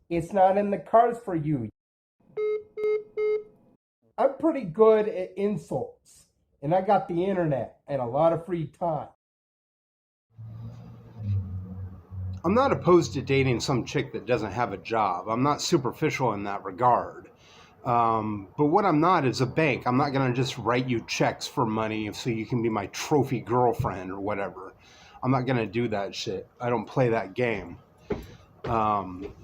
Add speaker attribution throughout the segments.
Speaker 1: It's not in the cards for you. I'm pretty good at insults, and I got the internet and a lot of free time.
Speaker 2: I'm not opposed to dating some chick that doesn't have a job. I'm not superficial in that regard. But what I'm not is a bank. I'm not going to just write you checks for money so you can be my trophy girlfriend or whatever. I'm not going to do that shit. I don't play that game.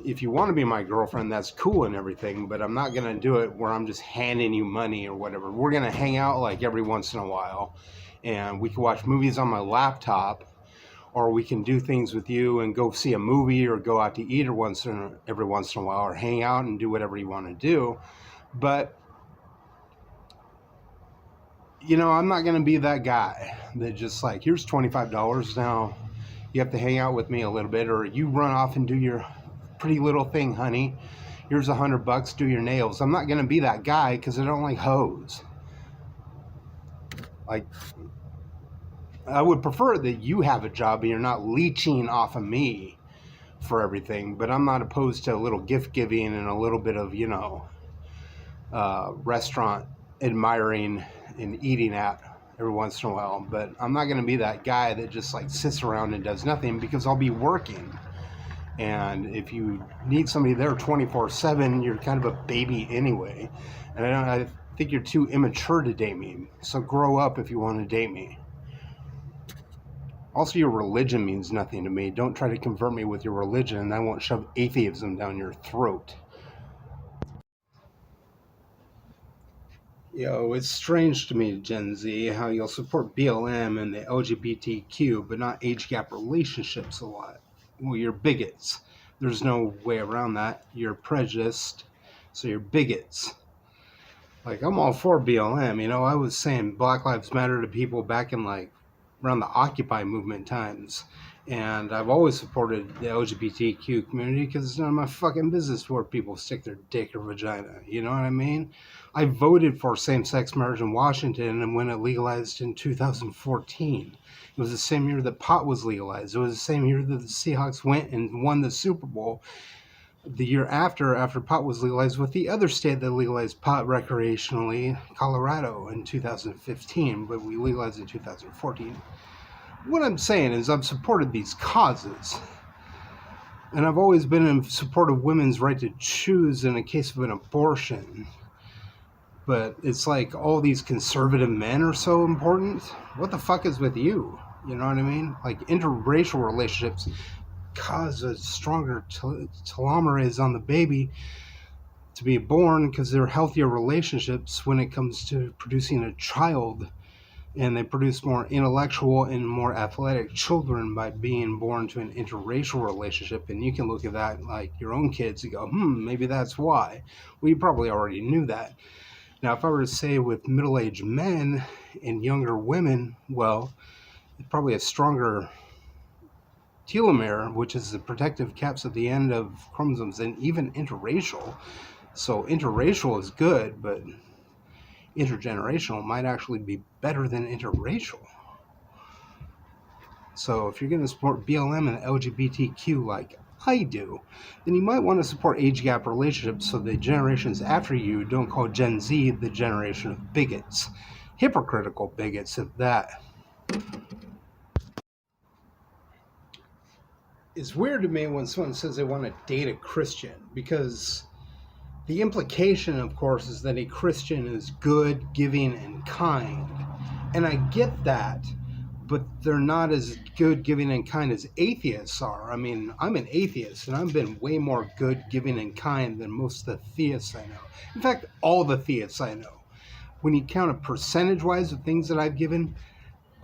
Speaker 2: If you want to be my girlfriend, that's cool and everything, but I'm not going to do it where I'm just handing you money or whatever. We're going to hang out like every once in a while, and we can watch movies on my laptop, or we can do things with you and go see a movie or go out to eat every once in a while, or hang out and do whatever you want to do. But, you know, I'm not going to be that guy that just like, here's $25 now. You have to hang out with me a little bit, or you run off and do your pretty little thing, honey. Here's $100, do your nails. I'm not going to be that guy because I don't like hoes. Like, I would prefer that you have a job and you're not leeching off of me for everything, but I'm not opposed to a little gift giving and a little bit of, you know, restaurant admiring and eating at every once in a while. But I'm not going to be that guy that just like sits around and does nothing, because I'll be working. And if you need somebody there 24/7, you're kind of a baby anyway. And I think you're too immature to date me. So grow up if you want to date me. Also, your religion means nothing to me. Don't try to convert me with your religion, and I won't shove atheism down your throat. Yo, it's strange to me, Gen Z, how you'll support BLM and the LGBTQ, but not age gap relationships a lot. Well, you're bigots. There's no way around that. You're prejudiced, so you're bigots. Like, I'm all for BLM. You know, I was saying Black Lives Matter to people back in, like, around the Occupy movement times. And I've always supported the LGBTQ community because it's none of my fucking business where people stick their dick or vagina. You know what I mean? I voted for same-sex marriage in Washington and when it legalized in 2014. It was the same year that pot was legalized. It was the same year that the Seahawks went and won the Super Bowl. The year after pot was legalized with the other state that legalized pot recreationally, Colorado, in 2015, but we legalized in 2014. What I'm saying is I've supported these causes, and I've always been in support of women's right to choose in a case of an abortion. But it's like all these conservative men are so important. What the fuck is with you? You know what I mean? Like, interracial relationships cause a stronger telomerase on the baby to be born because they're healthier relationships when it comes to producing a child. And they produce more intellectual and more athletic children by being born to an interracial relationship. And you can look at that like your own kids and go, maybe that's why. Well, you probably already knew that. Now, if I were to say with middle-aged men and younger women, well, it's probably a stronger telomere, which is the protective caps at the end of chromosomes, than even interracial. So interracial is good, but intergenerational might actually be better than interracial. So if you're going to support BLM and LGBTQ like I do, then you might want to support age gap relationships so the generations after you don't call Gen Z the generation of bigots. Hypocritical bigots at that. It's weird to me when someone says they want to date a Christian, because the implication, of course, is that a Christian is good, giving, and kind. And I get that, but they're not as good, giving, and kind as atheists are. I mean, I'm an atheist, and I've been way more good, giving, and kind than most of the theists I know. In fact, all the theists I know. When you count it percentage-wise of things that I've given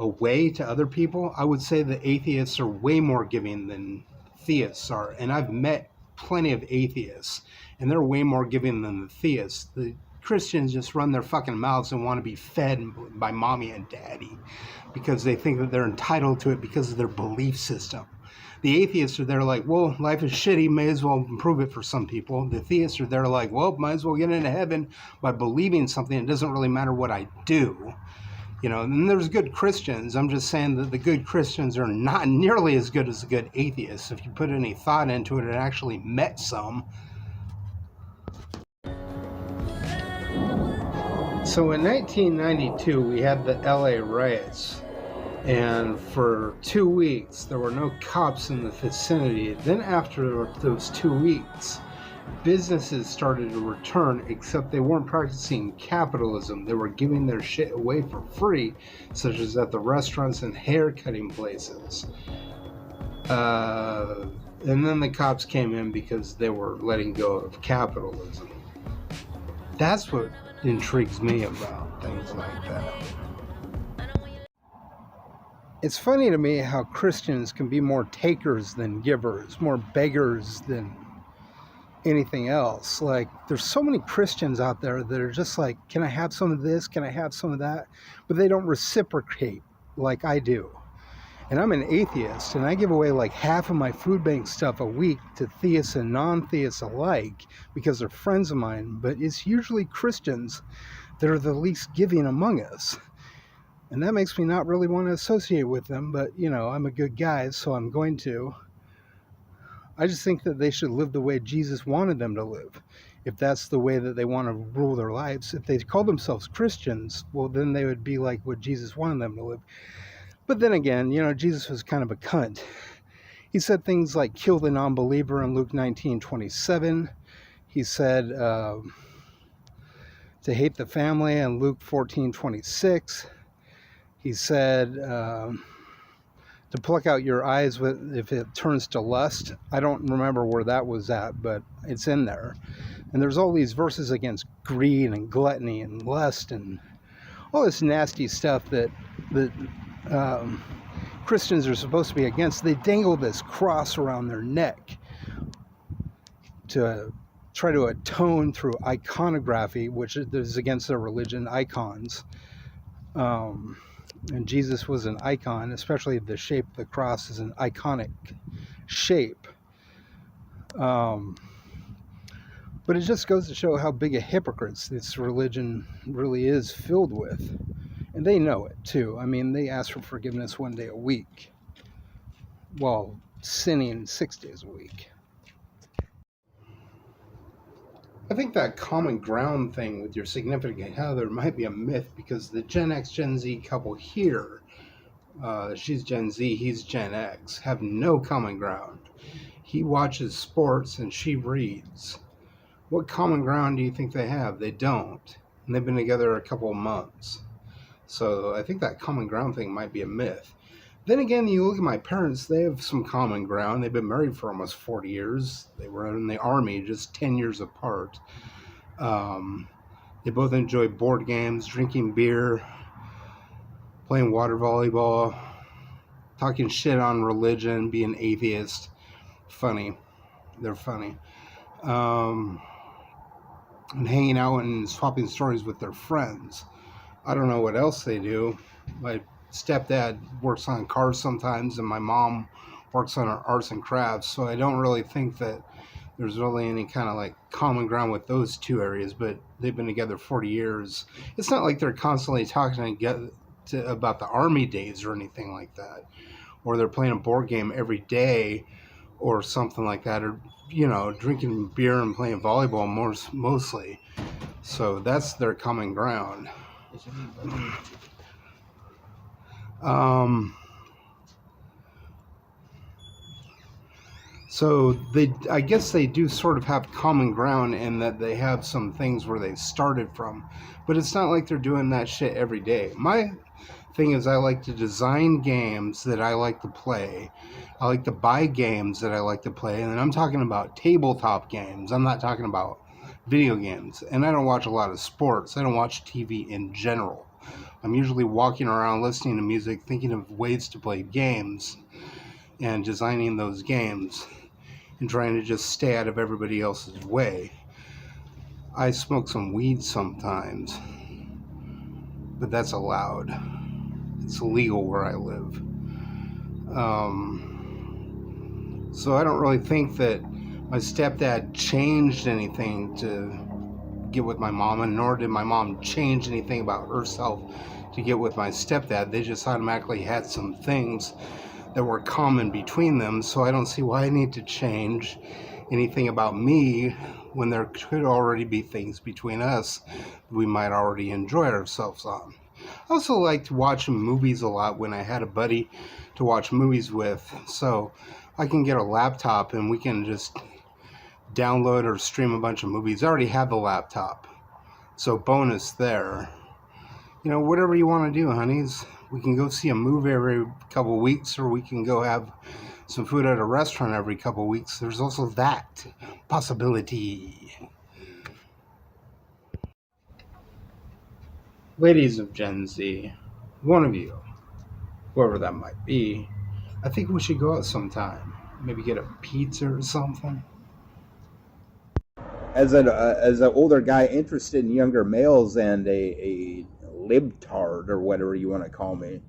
Speaker 2: away to other people, I would say the atheists are way more giving than theists are. And I've met plenty of atheists, and they're way more giving than the theists. The Christians just run their fucking mouths and want to be fed by mommy and daddy because they think that they're entitled to it because of their belief system. The atheists are there like, well, life is shitty, may as well improve it for some people. The theists are there like, well, might as well get into heaven by believing something. It doesn't really matter what I do. You know, and there's good Christians. I'm just saying that the good Christians are not nearly as good as the good atheists. If you put any thought into it and actually met some. So in 1992, we had the LA riots. And for 2 weeks, there were no cops in the vicinity. Then after those 2 weeks, businesses started to return, except they weren't practicing capitalism. They were giving their shit away for free, such as at the restaurants and hair cutting places. And then the cops came in because they were letting go of capitalism. That's what intrigues me about things like that. It's funny to me how Christians can be more takers than givers, more beggars than anything else. Like, there's so many Christians out there that are just like, can I have some of this? Can I have some of that? But they don't reciprocate like I do. And I'm an atheist, and I give away like half of my food bank stuff a week to theists and non-theists alike because they're friends of mine. But it's usually Christians that are the least giving among us. And that makes me not really want to associate with them, but, you know, I'm a good guy, so I'm going to. I just think that they should live the way Jesus wanted them to live. If that's the way that they want to rule their lives. If they call themselves Christians, well, then they would be like what Jesus wanted them to live. But then again, you know, Jesus was kind of a cunt. He said things like, kill the non-believer in Luke 19:27. He said to hate the family in Luke 14:26. He said to pluck out your eyes if it turns to lust. I don't remember where that was at, but it's in there. And there's all these verses against greed and gluttony and lust and all this nasty stuff that Christians are supposed to be against. They dangle this cross around their neck to try to atone through iconography, which is against their religion, icons. And Jesus was an icon, especially the shape of the cross is an iconic shape. But it just goes to show how big a hypocrites this religion really is filled with. And they know it too. I mean, they ask for forgiveness 1 day a week while sinning 6 days a week. I think that common ground thing with your significant other might be a myth because the Gen X, Gen Z couple here, she's Gen Z, he's Gen X, have no common ground. He watches sports and she reads. What common ground do you think they have? They don't. And they've been together a couple of months. So I think that common ground thing might be a myth. Then again, you look at my parents, they have some common ground. They've been married for almost 40 years. They were in the Army just 10 years apart. They both enjoy board games, drinking beer, playing water volleyball, talking shit on religion, being atheist. Funny. They're funny. And hanging out and swapping stories with their friends. I don't know what else they do. My stepdad works on cars sometimes, and my mom works on arts and crafts, so I don't really think that there's really any kind of like common ground with those two areas, but they've been together 40 years. It's not like they're constantly talking about the Army days or anything like that, or they're playing a board game every day or something like that, or, you know, drinking beer and playing volleyball mostly. So that's their common ground. So I guess they do sort of have common ground in that they have some things where they started from, but it's not like they're doing that shit every day. My thing is I like to design games that I like to play. I like to buy games that I like to play, and I'm talking about tabletop games. I'm not talking about video games. And I don't watch a lot of sports. I don't watch TV in general. I'm usually walking around listening to music, thinking of ways to play games and designing those games and trying to just stay out of everybody else's way. I smoke some weed sometimes, but that's allowed. It's illegal where I live. So I don't really think that my stepdad changed anything to get with my mom, and nor did my mom change anything about herself to get with my stepdad. They just automatically had some things that were common between them, so I don't see why I need to change anything about me when there could already be things between us we might already enjoy ourselves on. I also liked watching movies a lot when I had a buddy to watch movies with, so I can get a laptop and we can just download or stream a bunch of movies. I already have the laptop, so bonus there. You know, whatever you want to do, honeys. We can go see a movie every couple of weeks, or we can go have some food at a restaurant every couple of weeks. There's also that possibility. Ladies of Gen Z, one of you, whoever that might be, I think we should go out sometime. Maybe get a pizza or something.
Speaker 3: As an older guy interested in younger males and a libtard or whatever you want to call me,